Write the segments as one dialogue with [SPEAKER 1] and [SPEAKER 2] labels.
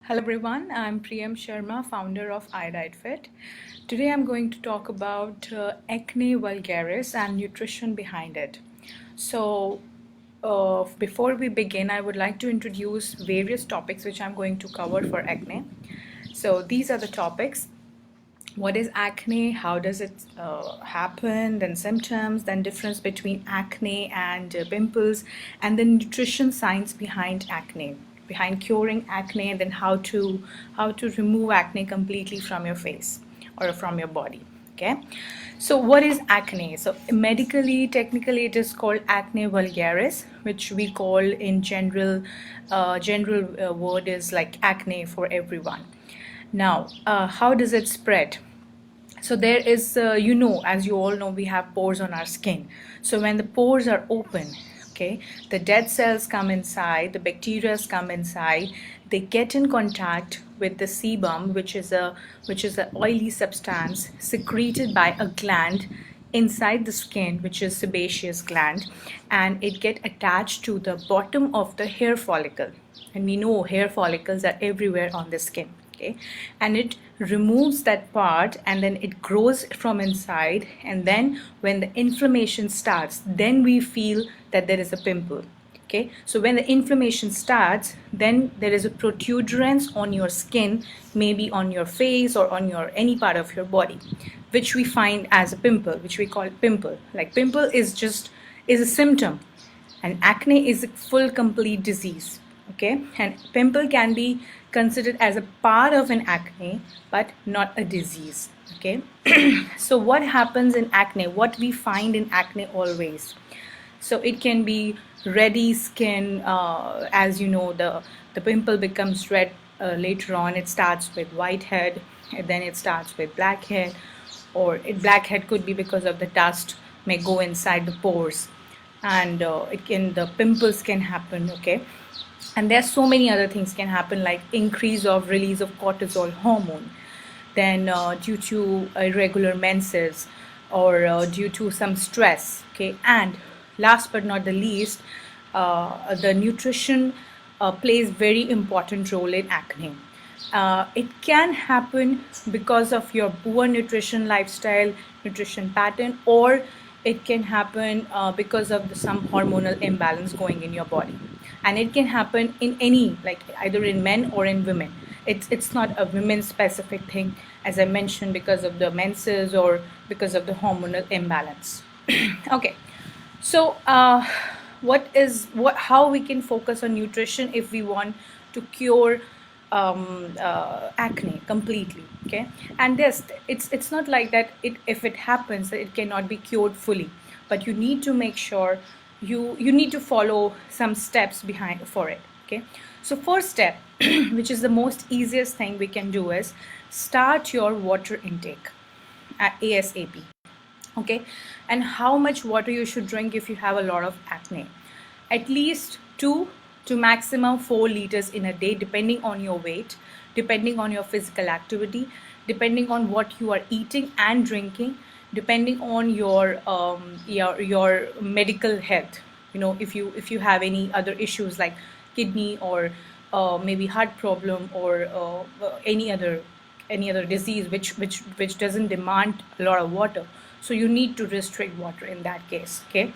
[SPEAKER 1] Hello everyone, I'm Priyam Sharma, founder of iDietFit. Today I'm going to talk about ACNE Vulgaris and nutrition behind it. Before we begin, I would like to introduce various topics which I'm going to cover for acne. So these are the topics. What is acne? How does it happen? Then symptoms, then difference between acne and pimples, and then nutrition science behind acne, behind curing acne, and then how to remove acne completely from your face or from your body. Okay, so what is acne? So medically, technically, it is called acne vulgaris, which we call in general word is like acne for everyone. Now, how does it spread? So there is, as you all know, we have pores on our skin. So when the pores are open, okay, the dead cells come inside, the bacteria come inside, they get in contact with the sebum, which is a oily substance secreted by a gland inside the skin, which is sebaceous gland, and it get attached to the bottom of the hair follicle. And we know hair follicles are everywhere on the skin. Okay, and it removes that part, and then it grows from inside, and then when the inflammation starts, then we feel that there is a pimple. Okay, so when the inflammation starts, then there is a protuberance on your skin, maybe on your face or on your any part of your body, which we find as a pimple, which we call pimple. Like pimple is a symptom, and acne is a full complete disease. Okay, and pimple can be considered as a part of an acne but not a disease. Okay, so what happens in acne, what we find in acne always? So it can be reddy skin, as you know, the pimple becomes red later on. It starts with whitehead, and then it starts with blackhead, or blackhead could be because of the dust may go inside the pores, and the pimples can happen. Okay, and there's so many other things can happen, like increase of release of cortisol hormone, then due to irregular menses, or due to some stress. Okay, and last but not the least, the nutrition plays very important role in acne. It can happen because of your poor nutrition lifestyle, nutrition pattern, or it can happen because of some hormonal imbalance going in your body. And it can happen in any, like either in men or in women. It's not a women specific thing, as I mentioned, because of the menses or because of the hormonal imbalance. Okay, so how we can focus on nutrition if we want to cure acne completely? Okay, and it's not like that. If it happens, it cannot be cured fully, but you need to make sure you need to follow some steps behind for it. Okay, so first step, which is the most easiest thing we can do, is start your water intake at ASAP. Okay, and how much water you should drink if you have a lot of acne? At least 2 to maximum 4 liters in a day, depending on your weight, depending on your physical activity, depending on what you are eating and drinking, depending on your medical health. If you have any other issues like kidney, or maybe heart problem, or any other disease which doesn't demand a lot of water, so you need to restrict water in that case. Okay.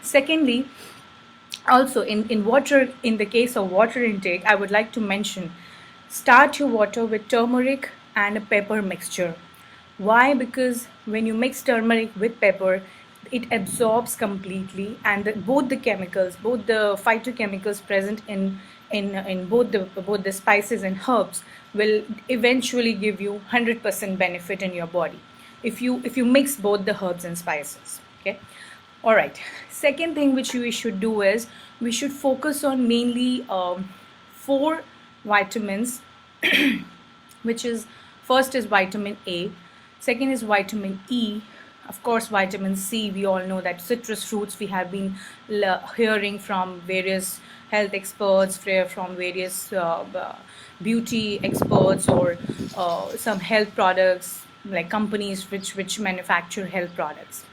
[SPEAKER 1] Secondly, also in water, in the case of water intake, I would like to mention, start your water with turmeric and a pepper mixture. Why? Because when you mix turmeric with pepper, it absorbs completely, and both the phytochemicals present in both the spices and herbs will eventually give you 100% benefit in your body if you mix both the herbs and spices. Okay, all right. Second thing which we should do is, we should focus on mainly 4 vitamins, which is, first is vitamin A, second is vitamin E, of course vitamin C. We all know that citrus fruits, we have been hearing from various health experts, from various beauty experts, or some health products, like companies which manufacture health products.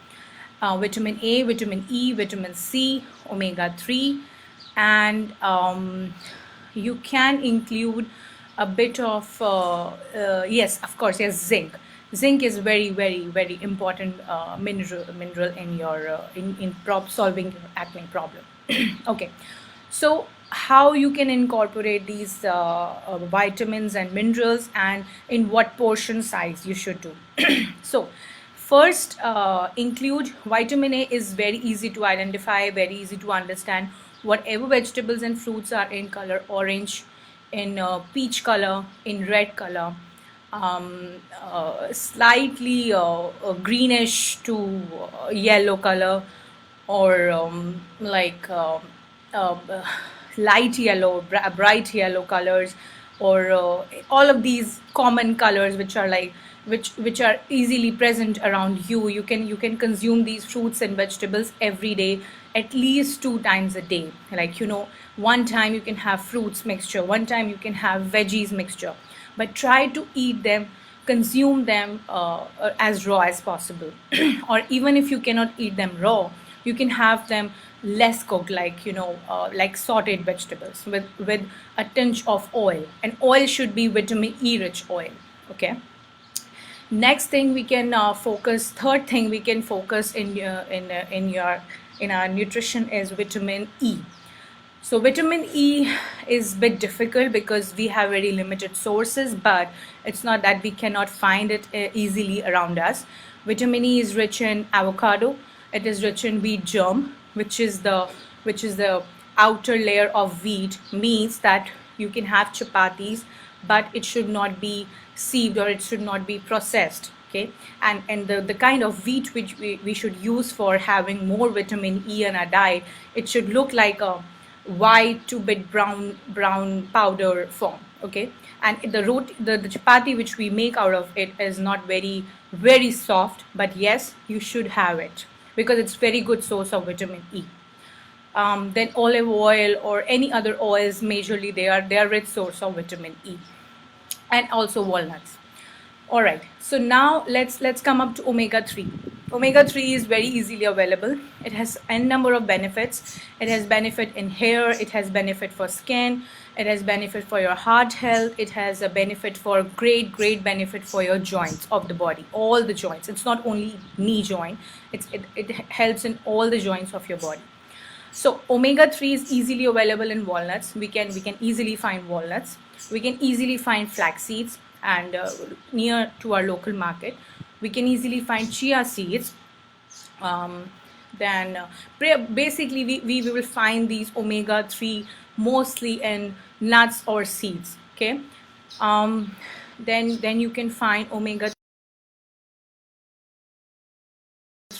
[SPEAKER 1] Vitamin A, vitamin E, vitamin C, omega 3, and you can include a bit of yes, of course, yes, zinc is very, very, very important mineral in your solving your acne problem. Okay, so how you can incorporate these vitamins and minerals, and in what portion size you should do. So first, include vitamin A is very easy to identify, very easy to understand. Whatever vegetables and fruits are in color orange, in peach color, in red color, slightly greenish to yellow color, or uh, light yellow, bright yellow colors, or all of these common colors which are like which are easily present around you. You can consume these fruits and vegetables every day, at least 2 times a day. Like, one time you can have fruits mixture, one time you can have veggies mixture, but try to eat them, consume them as raw as possible. Or even if you cannot eat them raw, you can have them less cooked, like like sauteed vegetables with a tinge of oil, and oil should be vitamin E rich oil. Okay, next thing we can focus third thing we can focus in our nutrition is vitamin E. So vitamin E is a bit difficult because we have very limited sources, but it's not that we cannot find it easily around us. Vitamin E is rich in avocado. It is rich in wheat germ, which is the outer layer of wheat. Means that you can have chapatis, but it should not be sieved, or it should not be processed. Okay, and the kind of wheat which we should use for having more vitamin E in our diet, it should look like a white to bit brown powder form. Okay, and the chapati which we make out of it is not very, very soft, but yes, you should have it because it's very good source of vitamin E. Then olive oil or any other oils, majorly they are rich source of vitamin E, and also walnuts. All right, so now let's come up to omega-3. Omega-3 is very easily available. It has n number of benefits. It has benefit in hair, it has benefit for skin, it has benefit for your heart health, it has a benefit for great benefit for your joints of the body, all the joints. It's not only knee joint, it helps in all the joints of your body. So omega-3 is easily available in walnuts. We can easily find walnuts. We can easily find flax seeds, and near to our local market we can easily find chia seeds. Then basically we will find these omega-3 mostly in nuts or seeds. Okay, then you can find omega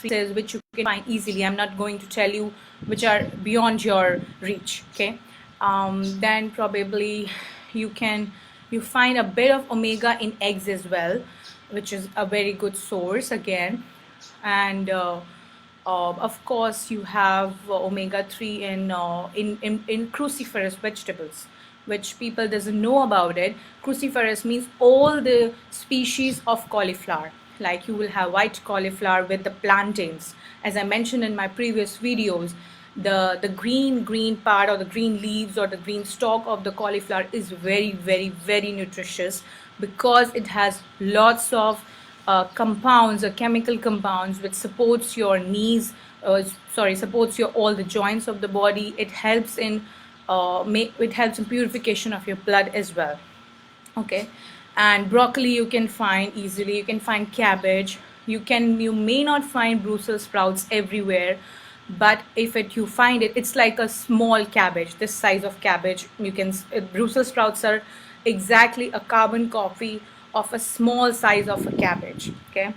[SPEAKER 1] which you can find easily. I'm not going to tell you which are beyond your reach. Okay, then probably you find a bit of omega in eggs as well, which is a very good source again. And of course you have omega-3 in cruciferous vegetables, which people doesn't know about it. Cruciferous means all the species of cauliflower. Like you will have white cauliflower with the plantains. As I mentioned in my previous videos, the green part, or the green leaves, or the green stalk of the cauliflower is very nutritious, because it has lots of compounds, or chemical compounds, which supports your knees, supports your all the joints of the body. It helps in purification of your blood as well. Okay, and broccoli you can find easily. You can find cabbage. You may not find Brussels sprouts everywhere, but if you find it, it's like a small cabbage, this size of cabbage. Brussels sprouts are exactly a carbon copy of a small size of a cabbage. Okay,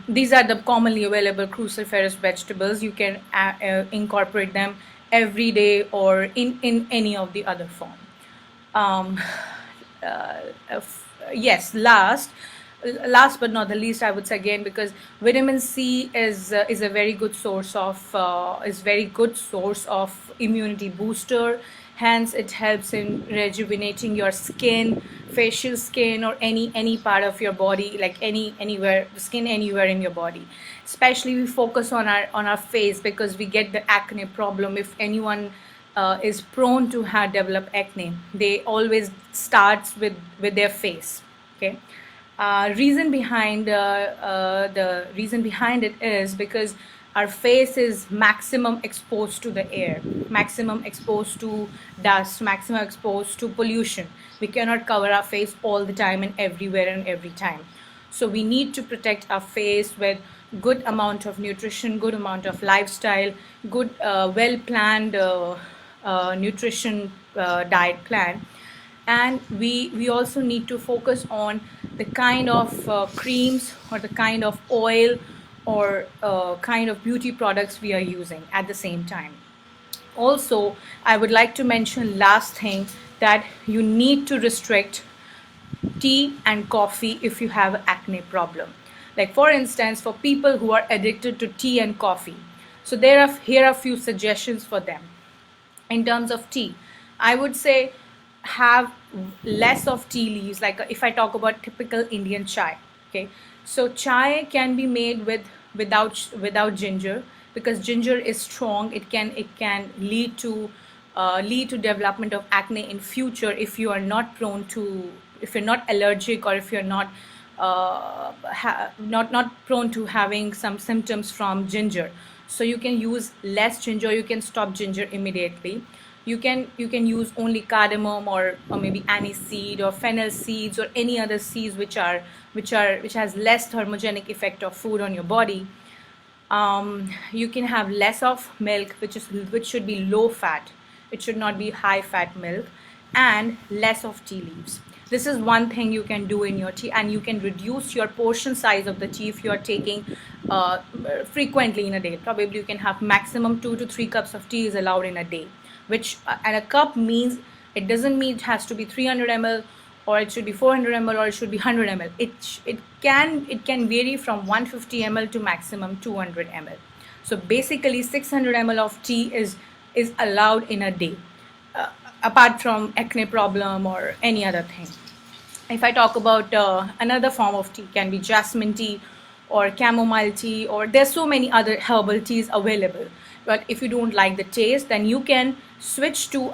[SPEAKER 1] these are the commonly available cruciferous vegetables. You can incorporate them every day, or in any of the other form. Yes, last but not the least, I would say again, because vitamin C is a very good source of immunity booster. Hence it helps in rejuvenating your skin, facial skin, or any part of your body, like anywhere skin anywhere in your body. Especially we focus on our face, because we get the acne problem. If anyone is prone to develop acne, they always starts with their face. Okay. The reason behind it is because our face is maximum exposed to the air, maximum exposed to dust, maximum exposed to pollution. We cannot cover our face all the time and everywhere and every time. So we need to protect our face with good amount of nutrition, good amount of lifestyle, good well planned nutrition diet plan. And we also need to focus on the kind of creams or the kind of oil or kind of beauty products we are using at the same time. Also, I would like to mention last thing, that you need to restrict tea and coffee if you have acne problem. Like for instance, for people who are addicted to tea and coffee, so here are a few suggestions for them. In terms of tea, I would say have less of tea leaves. Like if I talk about typical Indian chai, okay, so chai can be made without ginger, because ginger is strong. It can lead to development of acne in future if you are not prone to, if you're not allergic, or if you're not not prone to having some symptoms from ginger. So you can use less ginger. You can stop ginger immediately. You can use only cardamom, or maybe anise seed or fennel seeds, or any other seeds which has less thermogenic effect of food on your body. You can have less of milk, which should be low fat. It should not be high fat milk, and less of tea leaves. This is one thing you can do in your tea, and you can reduce your portion size of the tea if you are taking frequently in a day. Probably you can have maximum 2 to 3 cups of tea is allowed in a day, which and a cup means, it doesn't mean it has to be 300 ml, or it should be 400 ml, or it should be 100 ml. It can vary from 150 ml to maximum 200 ml. So basically 600 ml of tea is allowed in a day, apart from acne problem or any other thing. If I talk about another form of tea, can be jasmine tea or chamomile tea, or there's so many other herbal teas available. But if you don't like the taste, then you can switch to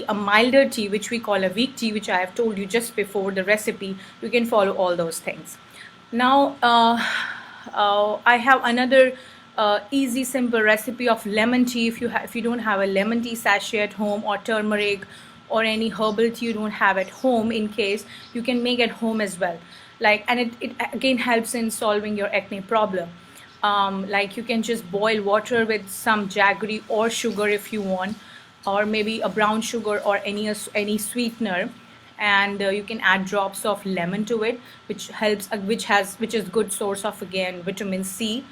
[SPEAKER 1] a milder tea, which we call a weak tea, which I have told you just before the recipe. You can follow all those things. Now I have another easy simple recipe of lemon tea. If you don't have a lemon tea sachet at home, or turmeric, or any herbal tea you don't have at home, in case, you can make at home as well. And it again helps in solving your acne problem. Like you can just boil water with some jaggery or sugar if you want, or maybe a brown sugar or any sweetener, and you can add drops of lemon to it, which helps, which is good source of again vitamin C.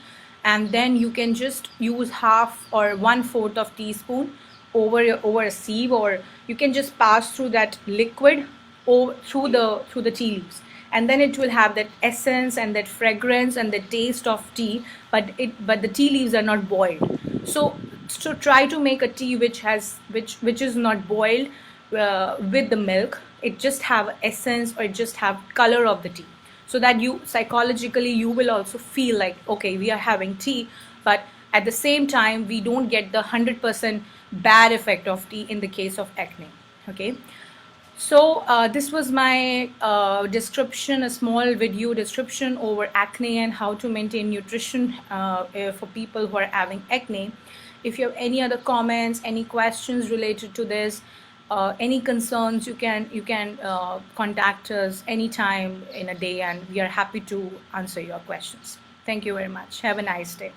[SPEAKER 1] And then you can just use half or 1/4 of teaspoon over a sieve, or you can just pass through that liquid through the tea leaves, and then it will have that essence and that fragrance and the taste of tea, but the tea leaves are not boiled. So try to make a tea which is not boiled with the milk. It just have essence, or it just have color of the tea, so that you psychologically you will also feel like, okay, we are having tea, but at the same time we don't get the 100% bad effect of tea in the case of acne. Okay. So this was my description, a small video description over acne and how to maintain nutrition for people who are having acne. If you have any other comments, any questions related to this, any concerns, you can contact us anytime in a day, and we are happy to answer your questions. Thank you very much. Have a nice day.